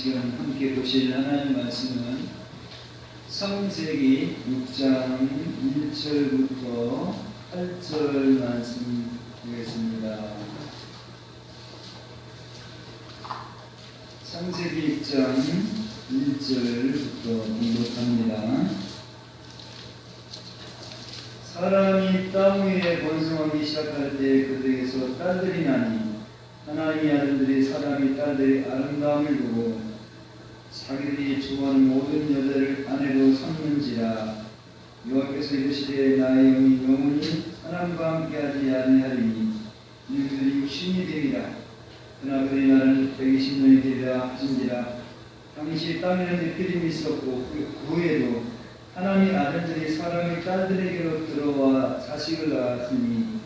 시간 함께 보실 하나님 말씀은 창세기 6장 1절부터 8절 말씀 되겠습니다. 창세기 6장 1절부터 공독합니다. 사람이 땅 위에 번성하기 시작할 때 그들에게서 딸들이 나니 하나님의 아들들이 사람이 딸들의 아름다움을 보고 자기들이 좋아하는 모든 여자를 아내로 삼는지라. 여호와께서 이르시되 나의 영이 영원히 사람과 함께하지 아니하리니 이는 그들이 육신이 되리라. 그러나 그들이 나를 120년이 되리라 하신지라. 당시 땅에는 느끼림이 있었고 그 후에도 하나님의 아들들이 사람의 딸들에게로 들어와 자식을 낳았으니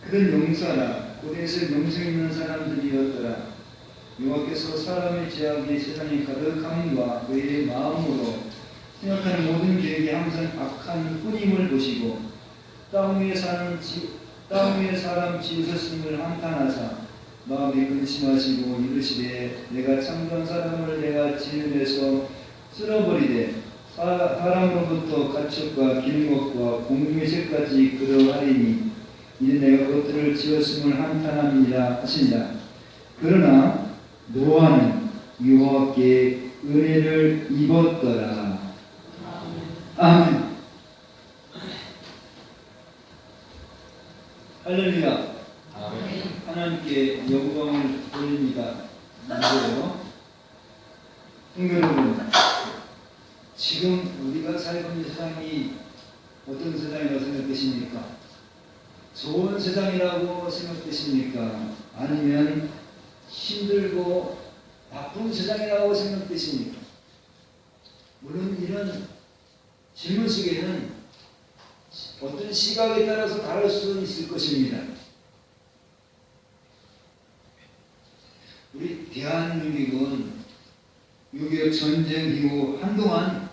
그들 용사라. 고대에서 명성 있는 사람들이었더라. 여호와께서 사람의 죄악이 세상에 가득함과 그의 마음으로 생각하는 모든 계획이 항상 악한 뿐임을 보시고 땅 위에 사람 지으셨음을 한탄하사 마음에 근심하시고 이르시되 내가 창조한 사람을 내가 지음에서 쓸어버리되 사람으로부터 가축과 기는 것과 공중의 새까지 그러하리니 이는 내가 그것들을 지었음을 한탄함이라 하신다. 그러나 노아는 여호와께 은혜를 입었더라. 아멘. 할렐루야. 아멘. 하나님께 영광을 돌립니다. 이제요. 여러분, 지금 우리가 살고 있는 세상이 어떤 세상이라고 생각되십니까? 좋은 세상이라고 생각되십니까? 아니면 힘들고 나쁜 세상이라고 생각되십니까? 물론 이런 질문 속에는 어떤 시각에 따라서 다를 수 있을 것입니다. 우리 대한민국은 6.25 전쟁 이후 한동안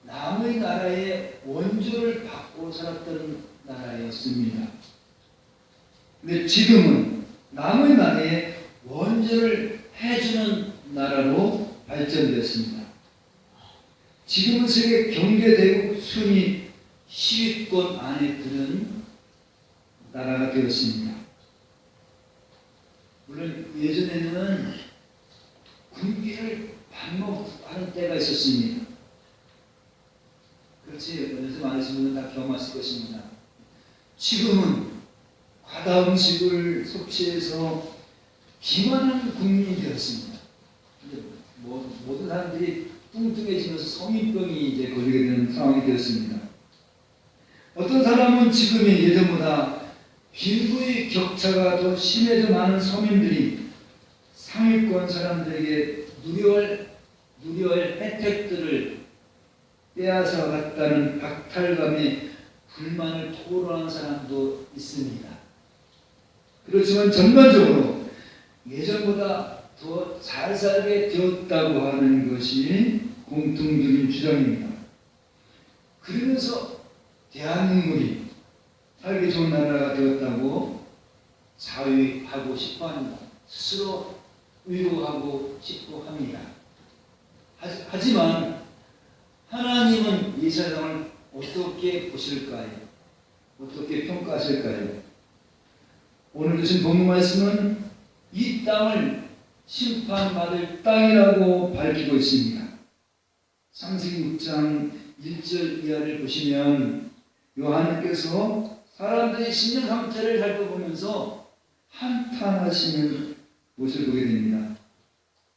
남의 나라의 원조를 받고 살았던 나라였습니다. 근데 지금은 남의 나라에 원조를 해주는 나라로 발전되었습니다. 지금은 세계 경제대국 순위 10위권 안에 드는 나라가 되었습니다. 물론 예전에는 군기를 반복하는 때가 있었습니다. 그렇지, 연세 많으신 분은 다 경험하실 것입니다. 지금은 과다 음식을 섭취해서 비만한 국민이 되었습니다. 모든 사람들이 뚱뚱해지면서 성인병이 이제 걸리게 되는 상황이 되었습니다. 어떤 사람은 지금이 예전보다贫富의 격차가 더 심해져 많은 서민들이 상위권 사람들에게 누려할 혜택들을 빼앗아 갔다는 박탈감에 불만을 토로하는 사람도 있습니다. 그렇지만 전반적으로 예전보다 더 잘 살게 되었다고 하는 것이 공통적인 주장입니다. 그러면서 대한민국이 살기 좋은 나라가 되었다고 자위하고 싶어 합니다. 스스로 위로하고 싶어 합니다. 하지만 하나님은 이 세상을 어떻게 보실까요? 어떻게 평가하실까요? 오늘 주신 본문 말씀은 이 땅을 심판받을 땅이라고 밝히고 있습니다. 창세기 6장 1절 이하를 보시면 요한께서 사람들의 심령 상태를 살펴보면서 한탄하시는 모습을 보게 됩니다.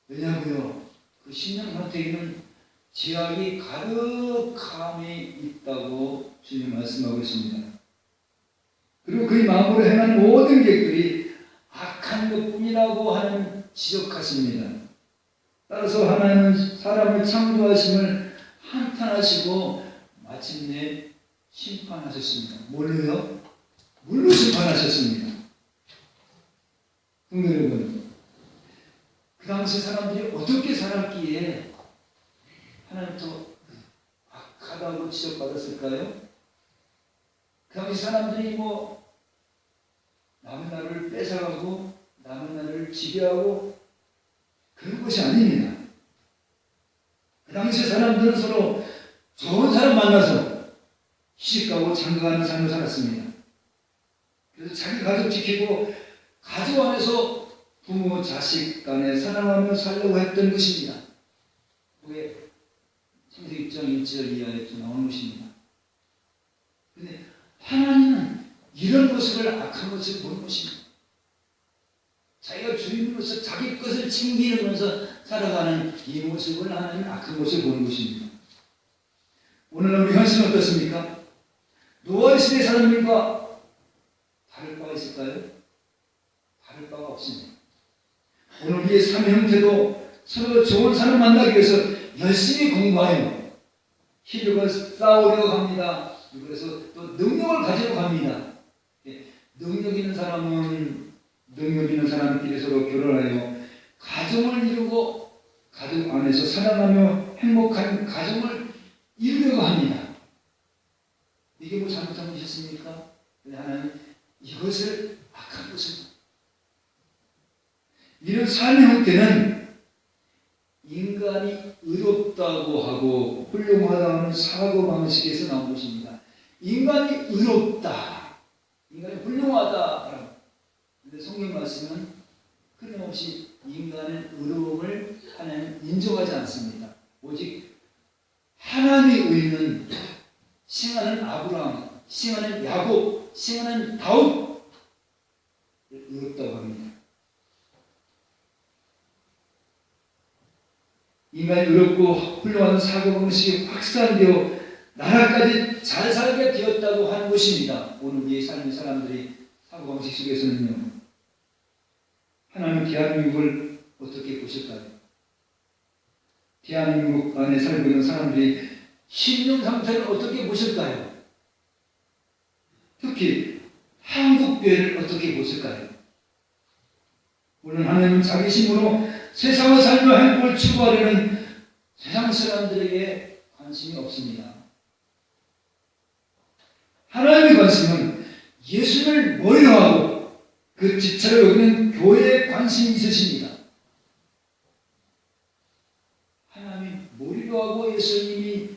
왜냐하고요, 그 심령 상태에는 죄악이 가득함이 있다고 주님 말씀하고 있습니다. 그리고 그의 마음으로 행한 모든 계획들이 악한 것뿐이라고 하는 지적하십니다. 따라서 하나님은 사람을 창조하심을 한탄하시고 마침내 심판하셨습니다. 뭘로요? 물로 심판하셨습니다. 여러분, 그 당시 사람들이 어떻게 살았기에 하나님부터 악하다고 지적받았을까요? 그 당시 사람들이 남의 나라를 뺏어가고 남의 나라를 지배하고 그런 것이 아닙니다. 당시 사람들은 서로 좋은 사람 만나서 시집가고 장가가는 삶을 살았습니다. 그래서 자기 가족 지키고 가족 안에서 부모, 자식 간에 사랑하며 살려고 했던 것입니다. 그게 창세기 1장 1절 이하에 나오는 것입니다. 그런데 하나님은 이런 모습을 악한 것을 보는 것입니다. 자기가 주인으로서 자기 것을 챙기면서 살아가는 이 모습을 하나님은 악한 것을 보는 것입니다. 오늘 우리 현실은 어떻습니까? 노아의 시대 사람들과 다를 바가 있을까요? 다를 바가 없습니다. 오늘 우리의 삶의 형태도 서로 좋은 사람 만나기 위해서 열심히 공부하여 힘을 쌓으려고 합니다. 그래서 또 능력을 가지려고 합니다. 능력 있는 사람은 능력 있는 사람끼리 서로 결혼하여 가정을 이루고 가정 안에서 사랑하며 행복한 가정을 이루려고 합니다. 이게 뭐 잘못한 것이었습니까? 하나님 이것을 악한 것입니다. 이런 삶의 형태는 인간이 의롭다고 하고 훌륭하다고 하는 사고방식에서 나온 것입니다. 인간이 의롭다, 인간이 훌륭하다. 그런데 성경 말씀은 끊임없이 인간의 의로움을 하나님 인정하지 않습니다. 오직 하나님의 의는 싱하는 아브라함, 싱하는 야곱, 싱하는 다윗을 의롭다고 합니다. 인간이 의롭고 훌륭한 사고방식이 확산되어 나라까지 잘 살게 되었다고 하는 것입니다. 오늘 우리의 삶의 사람들이 사고방식 속에서는요. 하나님 대한민국을 어떻게 보실까요? 대한민국 안에 살고 있는 사람들이 심령 상태를 어떻게 보실까요? 특히 한국교회를 어떻게 보실까요? 오늘 하나님은 자기 힘으로 세상을 살며 행복을 추구하려는 세상 사람들에게 관심이 없습니다. 하나님의 관심은 예수를 머리로 하고 그 지체를 여기는 교회에 관심이 있으십니다. 하나님이 머리로 하고 예수님이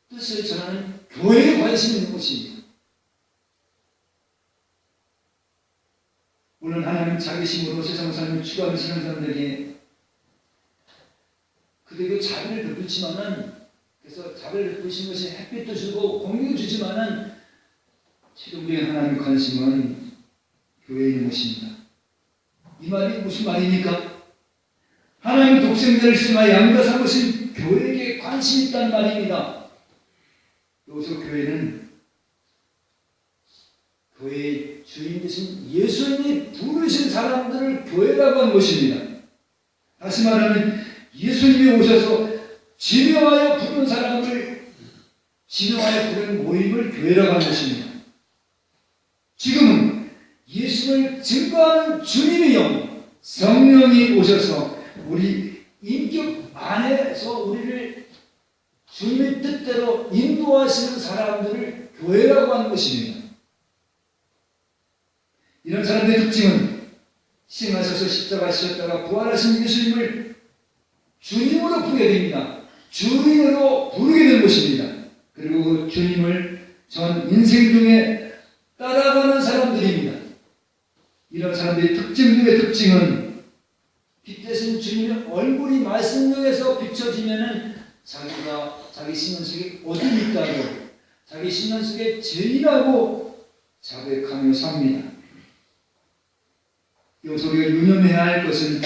뜻을 전하는 교회에 관심이 있는 것입니다. 물론 하나님은 자기 힘으로 세상을 살며 추구하는 사람들에게 그들에게 자비를 베푸지만은, 그래서 자비를 베푸신 것이 햇빛도 주고 공기도 주지만은 최종적인 하나님의 관심은 교회에 있는 것입니다. 이 말이 무슨 말입니까? 하나님의 독생자를 심하여 양자 삼으신 교회에게 관심이 있다는 말입니다. 여기서 교회는 교회의 주인 되신 예수님이 부르신 사람들을 교회라고 하는 것입니다. 다시 말하면 예수님이 오셔서 지명하여 부른 사람을 지명하여 부른 모임을 교회라고 하는 것입니다. 지금은 예수를 증거하는 주님의 영, 성령이 오셔서 우리 인격 안에서 우리를 주님의 뜻대로 인도하시는 사람들을 교회라고 하는 것입니다. 이런 사람들의 특징은 희생하셔서 십자가 지셨다가 부활하신 예수님을 주님으로 부르게 됩니다. 주인으로 부르게 되는 것입니다. 그리고 그 주님을 전 인생 중에 따라가는 사람들입니다. 이런 사람들의 특징 중의 특징은 빛 대신 주님의 얼굴이 말씀 중에서 비춰지면은 자기가 자기 신앙 속에 어둠이 있다고, 자기 신앙 속에 죄인이라고 자백하며 삽니다. 여기서 우리가 유념해야 할 것은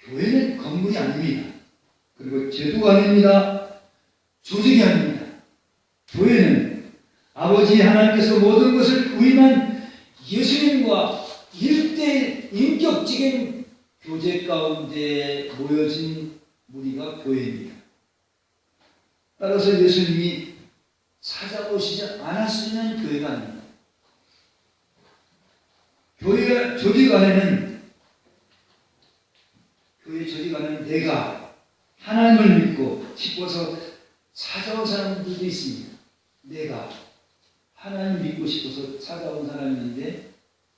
교회는 건물이 아닙니다. 그리고 제도가 아닙니다. 조직이 아닙니다. 교회는 아버지 하나님께서 모든 것을 위임한 예수님과 1대1 인격적인 교제 가운데 모여진 무리가 교회입니다. 따라서 예수님이 찾아오시지 않았으면 교회가 아닙니다. 교회 조직 안에는 내가 하나님을 믿고 싶어서 찾아온 사람들도 있습니다. 내가 하나님 믿고 싶어서 찾아온 사람인데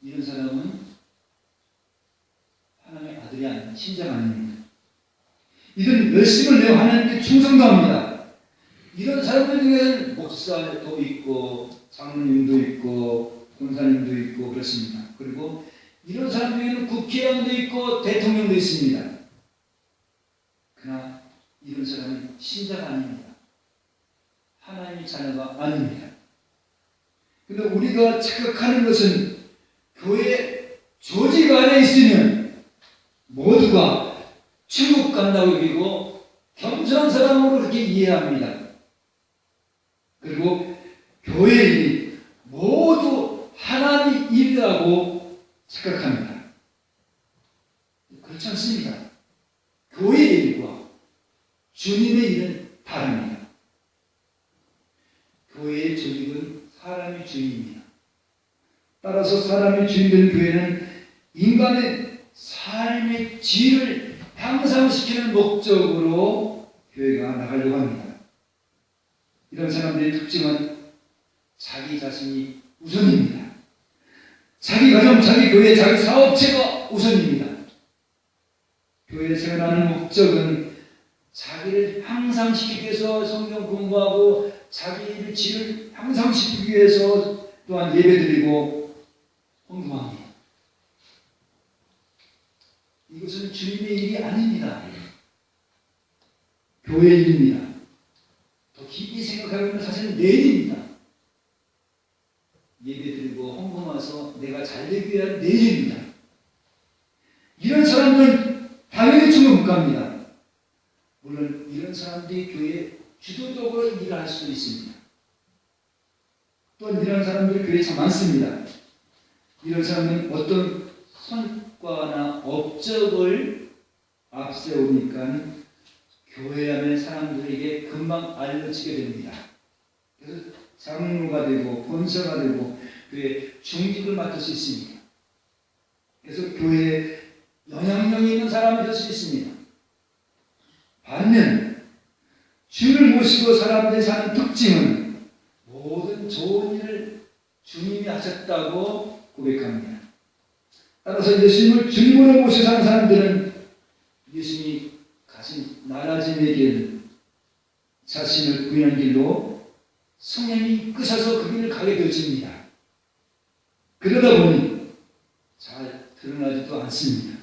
이런 사람은 하나님의 아들이 아닌 신자가 아닙니다. 이들은 열심을 내어 하나님께 충성도 합니다. 이런 사람들 중에는 목사도 있고 장로님도 있고 권사님도 있고 그렇습니다. 그리고 이런 사람 중에는 국회의원도 있고 대통령도 있습니다. 그러나 이런 사람은 신자가 아닙니다. 하나님의 자녀가 아닙니다. 그런데 우리가 착각하는 것은 교회 조직 안에 있으면 모두가 천국 간다고 여기고 겸손한 사람으로 그렇게 이해합니다. 그리고 교회 일이 모두 하나님 일이라고 착각합니다. 그렇지 않습니다. 교회 일과 주님의 일은 다릅니다. 교회의 조직은 사람이 주인입니다. 따라서 사람이 주인된 교회는 인간의 삶의 질을 향상시키는 목적으로 교회가 나가려고 합니다. 이런 사람들의 특징은 자기 자신이 우선입니다. 자기 가정, 자기 교회, 자기 사업체가 우선입니다. 교회에 생활하는 목적은 자기를 향상시키기 위해서 성경 공부하고 자기의 질을 향상시키기 위해서 또한 예배드리고 헌금합니다. 이것은 주님의 일이 아닙니다. 교회의 일입니다. 더 깊이 생각하면 사실은 내 일입니다. 예배드리고 헌금 와서 내가 잘되기 위한 내 일입니다. 이런 사람들은 당연히 천국 못 갑니다. 물론 이런 사람들이 교회에 주도적으로 일을 할 수도 있습니다. 또 이런 사람들이 교회에 참 많습니다. 이런 사람은 어떤 성과나 업적을 앞세우니까 교회 안의 사람들에게 금방 알려지게 됩니다. 그래서 장로가 되고 권사가 되고 교회 중직을 맡을 수 있습니다. 그래서 교회에 영향력이 있는 사람이 될 수 있습니다. 반면 주를 모시고 사람들이 사는 특징은 모든 좋은 일을 주님이 하셨다고 고백합니다. 따라서 예수님을 주님으로 모시고 사는 사람들은 예수님이 가신 나라짐의 길, 자신을 구하는 길로 성령이 이끄셔서 그 길을 가게 되어집니다. 그러다 보니 잘 드러나지도 않습니다.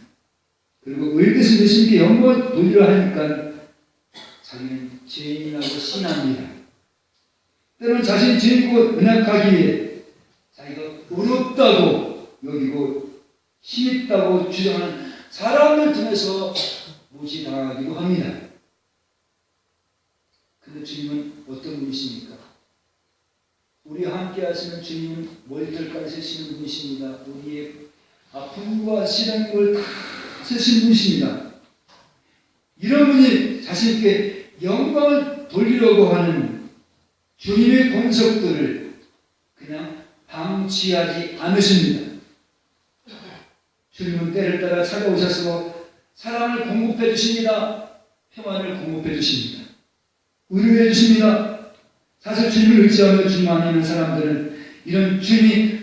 그리고 의대신 예수님께 영광을 돌리려 하니까 자기는 죄인이라고 신합니다. 때로는 자신이 죄인이고 연약하기에 자기가 어렵다고 여기고 힘있다고 주장하는 사람을 통해서 무시당하기도 합니다. 그런데 주님은 어떤 분이십니까? 우리와 함께 하시는 주님은 머리털까지 세시는 분이십니다. 우리의 아픔과 시련을 다 세신 분이십니다. 이런 분이 자신께 영광을 돌리려고 하는 주님의 권속들을 그냥 방치하지 않으십니다. 주님은 때를 따라 찾아오셔서 사랑을 공급해 주십니다. 평안을 공급해 주십니다. 의료해 주십니다. 사실 주님을 의지하며 주님 안에 있는 사람들은 이런 주님이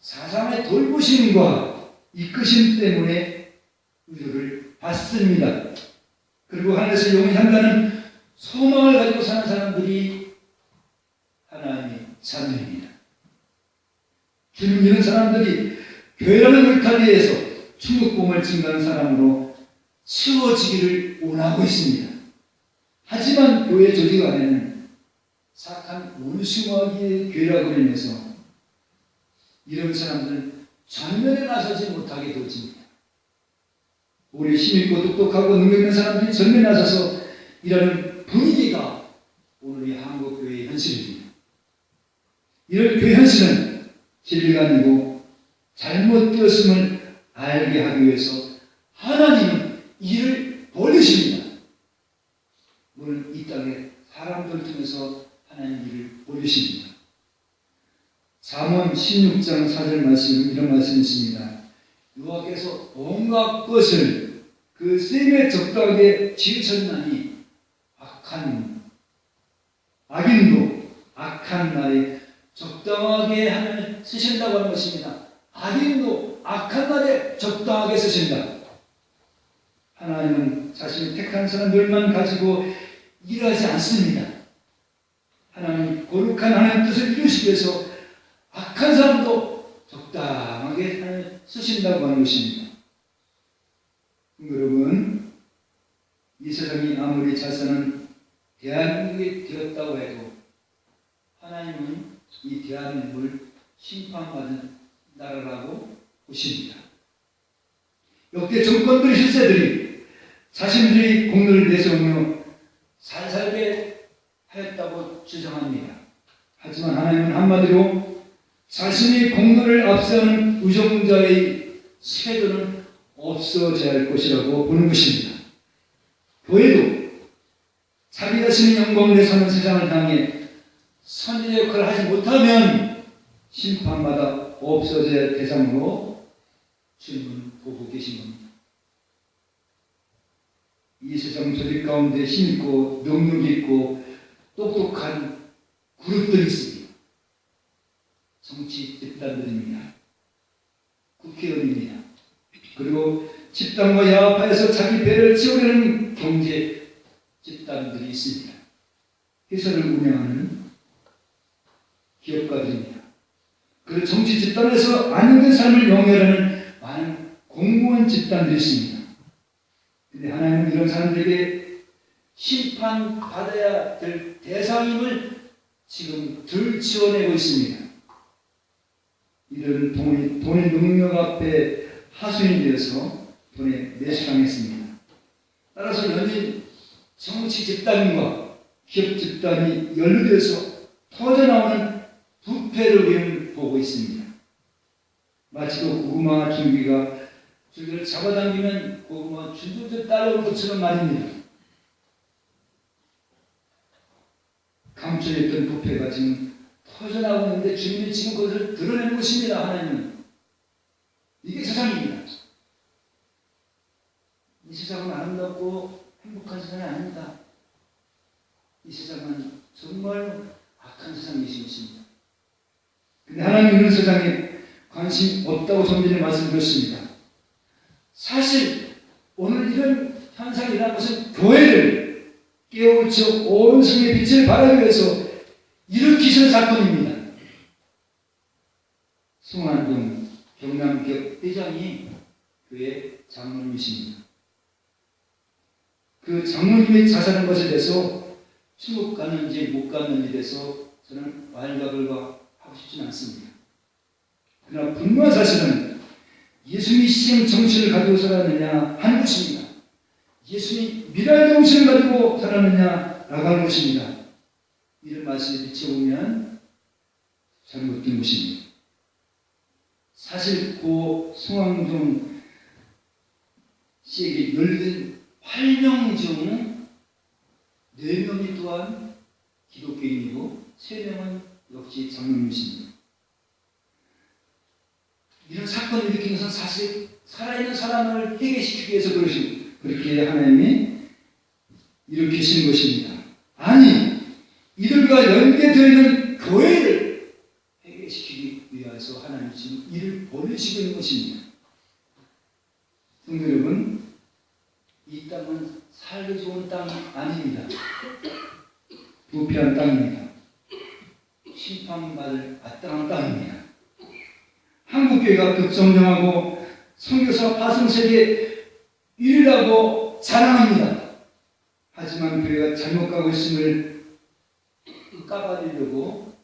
사상의 돌보심과 이끄심 때문에 의료를 받습니다. 그리고 하늘에서 영원히 한다는 소망을 가지고 사는 사람들이 하나님의 자녀입니다. 주님 이런 사람들이 교회라는 울타리에서 천국봉을 증가하는 사람으로 채워지기를 원하고 있습니다. 하지만 교회 조직 안에는 사악한 원수마귀의 교회라고 그러면서 이런 사람들은 전면에 나서지 못하게 되어집니다. 우리 힘있고 똑똑하고 능력 있는 사람들이 전면에 나서서 이라는 분위기가 오늘의 한국교회의 현실입니다. 이런 교회 현실은 진리가 아니고 잘못되었음을 알게 하기 위해서 하나님은 이를 벌리십니다. 물론 이 땅에 사람들을 통해서 하나님 일을 벌리십니다. 잠언 16장 4절 말씀 이런 말씀이 있습니다. 여호와께서 온갖 것을 그 셈에 적당하게 지으셨나니 악인도 악한 날에 적당하게 하나님 쓰신다고 하는 것입니다. 악인도 악한 날에 적당하게 쓰신다. 하나님은 자신이 택한 사람들만 가지고 일하지 않습니다. 하나님 거룩한 하나님 뜻을 이루시기 위해서 악한 사람도 적당하게 쓰신다고 하는 것입니다. 여러분, 이 세상이 아무리 잘 사는 대한민국이 되었다고 해도 하나님은 이 대한민국을 심판받은 나라라고 보십니다. 역대 정권들의 실세들이 자신들이 공로를 내세우며 잘 살게 하였다고 주장합니다. 하지만 하나님은 한마디로 자신의 공로를 앞세우는 우정자의 세도는 없어져야 할 것이라고 보는 것입니다. 교회도 자기 자신의 영광을 내세우는 세상을 향해 선지의 역할을 하지 못하면 심판마다 없어져야 할 대상으로 주님은 보고 계신 겁니다. 이 세상 조직 가운데 힘있고 능력 있고 똑똑한 그룹들이 있습니다. 정치 집단들입니다. 국회의원입니다. 그리고 집단과 야합하여서 자기 배를 채우려는 경제 집단들이 있습니다. 회사를 운영하는 기업가들입니다. 그리고 정치 집단에서 안정된 삶을 영위하는 많은 공무원 집단들이 있습니다. 그런데 하나님은 이런 사람들에게 심판받아야 될 대상임을 지금 들추어내고 있습니다. 이런 돈의 능력 앞에 하수인이 되어서 돈에 매수당했습니다. 따라서 연일 정치 집단과 기업 집단이 연루되어서 터져나오는 부패를 우리는 보고 있습니다. 마치 그 고구마 줄기가 줄기를 잡아당기면 고구마 줄줄줄 따라오는 것처럼 말입니다. 감춰있던 부패가 지금 터져나오는데 주님이 지금 그것을 드러내는 것입니다. 하나님은. 이게 세상입니다. 이 세상은 아름답고 행복한 세상이 아닙니다. 이 세상은 정말 악한 세상이신 것입니다. 근데 하나님은 이런 세상에 관심 없다고 좀 전에 말씀드렸습니다. 사실 오늘 이런 현상이 일어난 것은 교회를 깨우쳐 온 성의 빛을 발하기 위해서 일으키시는 사건입니다. 송한동 경남기업 회장이 교회 장로님이십니다. 그 장로님이 자살한 것에 대해서 천국 갔는지 못 갔는지에 대해서 저는 왈가불가 하고 싶지는 않습니다. 그러나 분명한 사실은 예수님이 시행 정신을 가지고 살았느냐 하는 것입니다. 예수님이 미랄 정신을 가지고 살았느냐 나가는 것입니다. 이런 말씀에 비춰보면 잘못된 것입니다. 사실 고 송황종 씨에게 열린 8명 중 4명이 또한 기독교인이고 3명은 역시 장로님이십니다. 이런 사건을 일으키는 것은 사실 살아있는 사람을 회개시키기 위해서 그렇게 하나님이 일으키시는 것입니다. 아니, 이들과 연계되어 있는 교회를 회개시키기 위해서 하나님이 지금 이를 보내시고 있는 것입니다. 성도 여러분, 이 땅은 살기 좋은 땅이 아닙니다. 부패한 땅입니다. 심판받을 마땅한 땅입니다. 한국교회가 극성장하고 선교사 파송세계 1위라고 자랑합니다. 하지만 교회가 잘못 가고 있음을 까발리려고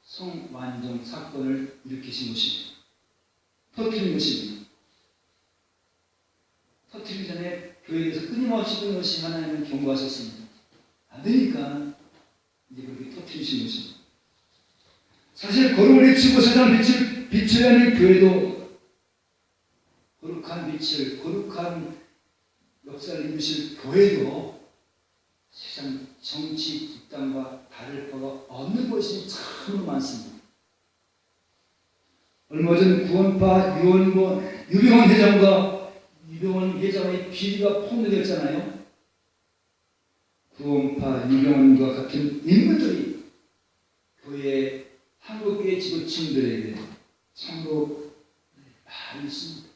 성완종 사건을 일으키신 것입니다. 터뜨린 것입니다. 터뜨리기 전에 교회에서 끊임없이 하나님은 경고하셨습니다. 안 되니까 이제 그렇게 터뜨리신 것입니다. 사실 거룩을 외치고 세상 빛을 비춰야 하는 교회도 거룩한 빛을, 거룩한 역사를 이루실 교회도 세상 정치 집단과 다를 바가 없는 것이 참 많습니다. 얼마 전 구원파 유병원 회장과 유병원 회장의 비리가 폭로됐잖아요. 구원파 유병원과 같은 인물들이 교회 한국교회 지도층들에게 참으로 많이 있습니다.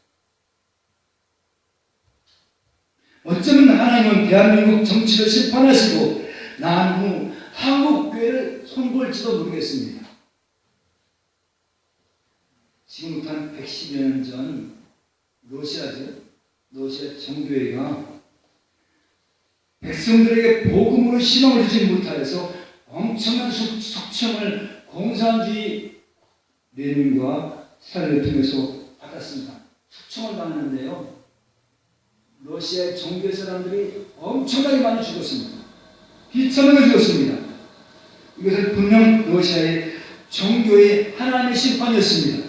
어쩌면 하나님은 대한민국 정치를 심판하시고 난 후 한국교회를 손볼지도 모르겠습니다. 지금부터 한 110여 년 전 러시아 정교회가 백성들에게 복음으로 희망을 주지 못하여서 엄청난 숙청을 공산주의 레닌과 스탈린을 통해서 받았습니다. 숙청을 받았는데요, 러시아의 정교회 사람들이 엄청나게 많이 죽었습니다. 비참하게 죽었습니다. 이것은 분명 러시아의 정교의 하나님의 심판이었습니다.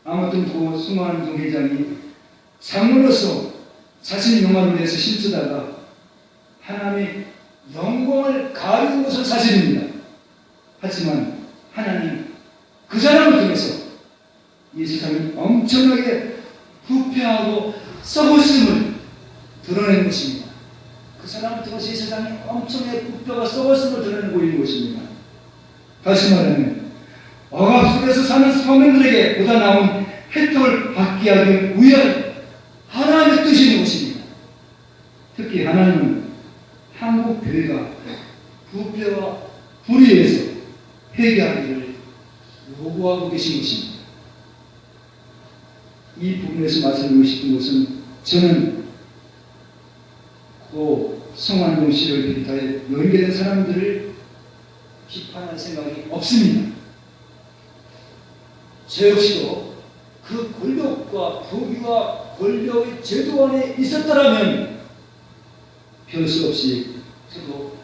아무튼 그 송환동 회장이 장로로서 자신의 영광을 위해서 힘쓰다가 하나님의 영광을 가리는 것은 사실입니다. 하지만 하나님 그 사람을 통해서 이 세상이 엄청나게 부패하고 썩었음을 드러낸 것입니다. 그 사람을 통해서 이 세상이 엄청나게 부패가 썩었음을 드러내고 있는 것입니다. 다시 말하면 억압 속에서 사는 서민들에게 보다 나은 혜택을 받게 하기 위한 하나님의 뜻이 있는 것입니다. 특히 하나님은 한국 교회가 부패와 불의에서 회개하기를 요구하고 계신 것입니다. 이 부분에서 말씀드리고 싶은 것은 저는 그 성환동 씨를 비롯하여 연계된 사람들을 비판할 생각이 없습니다. 저 역시도 그 권력과 부귀와 권력의 제도 안에 있었더라면 별 수 없이 저도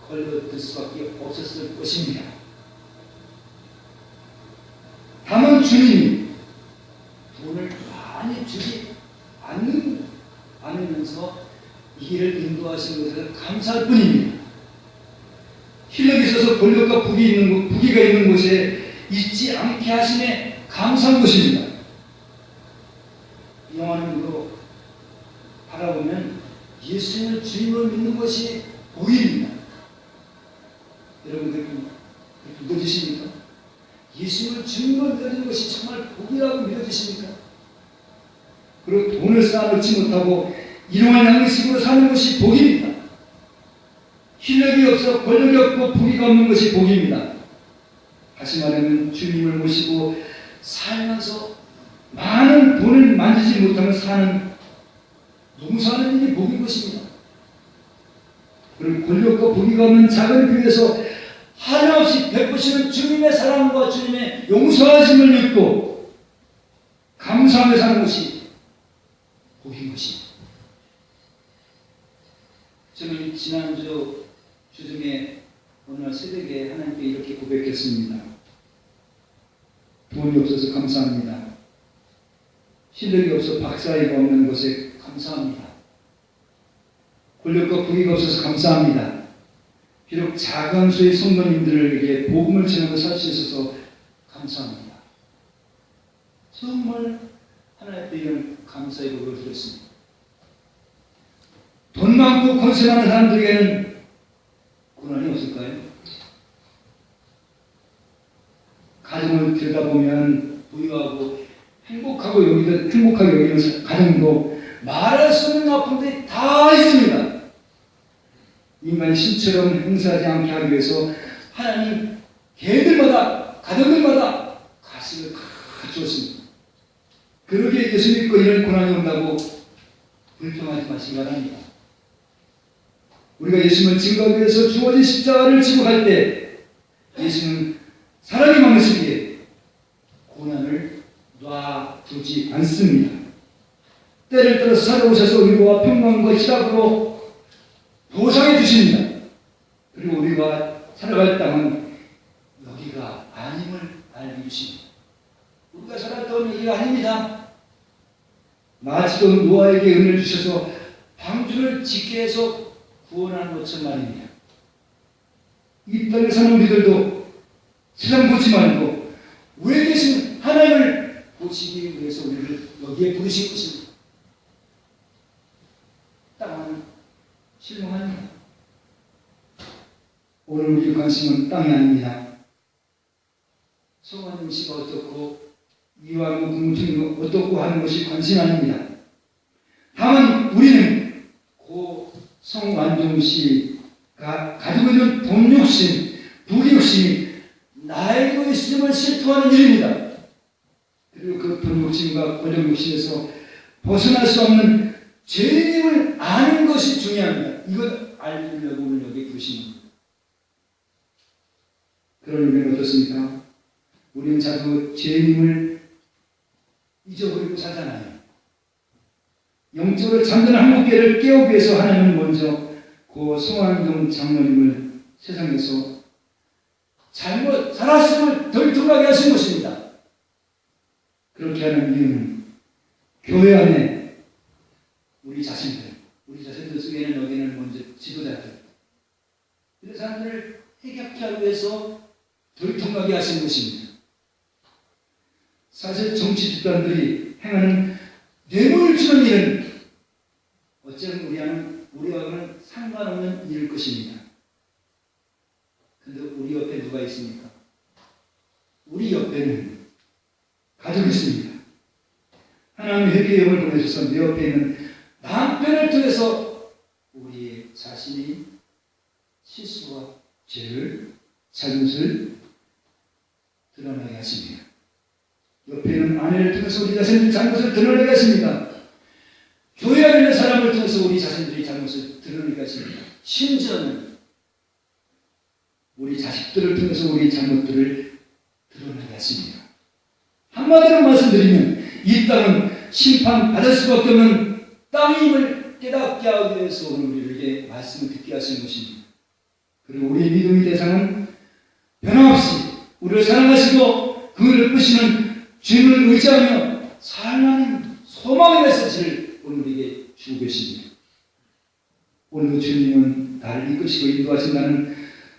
걸려들 수밖에 없었을 것입니다. 다만 주님이 돈을 많이 주지 않으면서 이 길을 인도하시는 것을 감사할 뿐입니다. 실력이 있어서 권력과 부귀가 있는 곳에 있지 않게 하심에 감사한 것입니다. 이 영화는으로 바라보면 예수님을 주님으로 믿는 것이 복입니다. 여러분들 믿어지십니까? 예수님을 주님으로 믿는 것이 정말 복이라고 믿어지십니까? 그리고 돈을 쌓아놓지 못하고 일용할 양식으로 사는 것이 복입니다. 실력이 없어 권력이 없고 부귀가 없는 것이 복입니다. 다시 말하면 주님을 모시고 살면서 많은 돈을 만지지 못하며 농사하는 일이 복인 것입니다. 그리고 권력과 부귀가 없는 작은 교회에서 한없이 베푸시는 주님의 사랑과 주님의 용서하심을 믿고 감사하며 사는 것이 복인 것입니다. 저는 지난주 주중에 어느 날 새벽에 하나님께 이렇게 고백했습니다. 돈이 없어서 감사합니다. 실력이 없어 박사이가 없는 것에 감사합니다. 권력과 부귀가 없어서 감사합니다. 비록 작은 수의 성도님들에게 복음을 전하고 살 수 있어서 감사합니다. 정말 하나님께 이런 감사의 고백을 드렸습니다. 돈 많고 권세 많은 사람들에게는 고난이 없을까요? 가정을 들여다보면 부유하고 행복하게 여기는 가정도 말할 수 없는 아픔들이 다 있습니다. 인간이 신처럼 행사하지 않게 하기 위해서 하나님 개들마다 가정들마다 가슴을 갖추었습니다. 그러게 예수 믿고 이런 고난이 온다고 불평하지 마시기 바랍니다. 우리가 예수님을 증거하기 위해서 주어진 십자가를 지고 갈 때 예수는 사람이 많으시기에 고난을 놔두지 않습니다. 때를 따라서 살아오셔서 위로와 평강과 희락으로 보상해 주십니다. 그리고 우리가 살아갈 땅은 여기가 아님을 알려주십니다. 우리가 살았던 여기가 아닙니다. 마치도 노아에게 은혜를 주셔서 방주를 짓게 해서 구원한 것처럼 말입니다. 이 땅에 사는 우리들도 세상 보지 말고 왜 계신 하나님을 보시기 위해서 우리를 여기에 부르신 것입니다. 땅은 실망합니다. 오늘 우리 관심은 땅이 아닙니다. 송환영 씨가 어떻고 이완구 국무총리가 어떻고 하는 것이 관심 아닙니다. 다만 남종씨가 가지고 있는 돈 욕심, 부귀 욕심이 나에게도 있음을 실토하는 일입니다. 그리고 그 돈 욕심과 권력 욕심에서 벗어날 수 없는 죄인임을 아는 것이 중요합니다. 이걸 알려고 오늘 여기 부르신 겁니다. 그런 의미는 어떻습니까? 우리는 자꾸 죄인임을 잊어버리고 살잖아요. 영적으로 잠드는 한국교회를 깨우기 위해서 하나님은 먼저 고 송환동 장로님을 세상에서 잘못 살았음을 덜통하게 하신 것입니다. 그렇게 하는 이유는 교회 안에 우리 자신들 속에는 여기는 먼저 지도자들, 이런 사람들을 해결케 하기 위해서 덜통하게 하신 것입니다. 사실 정치 집단들이 행하는 뇌물 주는 일은 어쩌면 우리와는 상관없는 일일 것입니다. 그런데 우리 옆에 누가 있습니까? 우리 옆에는 가족이 있습니다. 하나님의 회개의 영을 보내셔서 내 옆에 있는 남편을 통해서 우리의 자신이 실수와 죄를, 잘못을 드러나게 하십니다. 옆에 있는 아내를 통해서 우리 자신의 잘못을 드러나게 하십니다. 교회 안에 있는 사람을 통해서 우리 자신들이 잘못을 드러나게 하십니다. 심지어는 우리 자식들을 통해서 우리 잘못들을 드러나게 하십니다. 한마디로 말씀드리면 이 땅은 심판받을 수밖에 없는 땅임을 깨닫게 하기 위해서 오늘 우리에게 말씀을 듣게 하시는 것입니다. 그리고 우리의 믿음의 대상은 변함없이 우리를 사랑하시고 그를 끄시는 주님을 의지하며 살아가는 소망의 메시지를 오늘 우리에게 주고 계십니다. 오늘도 주님은 나를 이끄시고 인도하신다는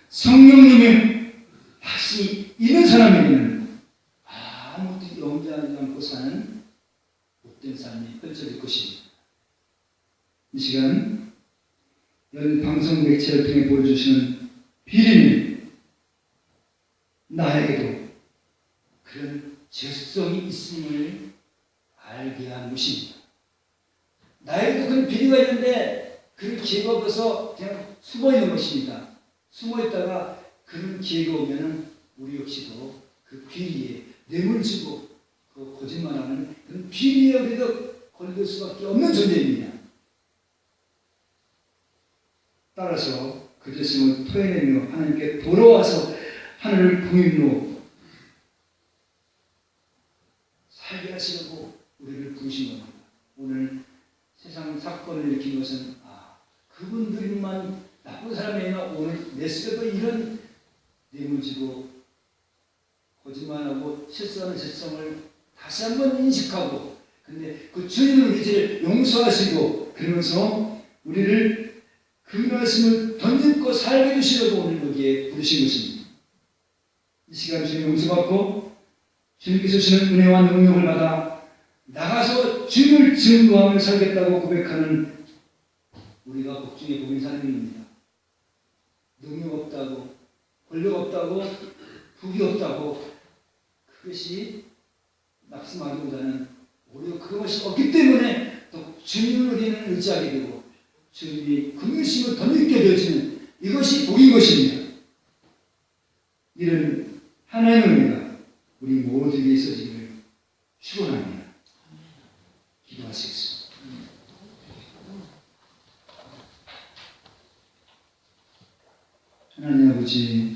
성령님의 다시 있는 사람에게는 아무것도 염려하지 않고 사는 못된 삶이 펼쳐질 것입니다. 이 시간 연 방송 매체를 통해 보여주시는 비리는 나에게도 그런 죄성이 있음을 알게 한 것입니다. 나에게도 그런 비리가 있는데 그런 기회가 없어서 그냥 숨어있는 것입니다. 숨어있다가 그런 기회가 오면은 우리 역시도 그 비리에 뇌물 주고 그 거짓말하는 그런 비리에 우리도 걸릴 수밖에 없는 존재입니다. 따라서 그 죄성을 토해내며 하나님께 돌아와서 하늘을 공인으로 살게 하시려고 우리를 부르신 겁니다. 오늘 세상 사건을 일으킨 것은 그분들만 나쁜 사람이 아니라 오늘 내 속에도 이런 뇌물지고 거짓말하고 실수하는 죄성을 다시 한번 인식하고 근데 그 주님은 우리를 용서하시고 그러면서 우리를 그 말씀을 덧입고 살게 해주시려고 오늘 여기에 부르신 것입니다. 이 시간 주님 용서받고 주님께서 주시는 은혜와 능력을 받아 나가서 주님을 증거하며 살겠다고 고백하는 우리가 복중에 복인 사람입니다. 능력 없다고 권력 없다고 부귀 없다고 그것이 낙심하기보다는 오히려 그것이 없기 때문에 또 주님을 우리는 의지하게 되고 주님이 긍휼심을 덧입게 되어지는 이것이 복인 것입니다. 이런 하나님의 은혜가 우리 모두에게 있어지기를 축원합니다. 기도하시겠습니다. 하나님 아버지,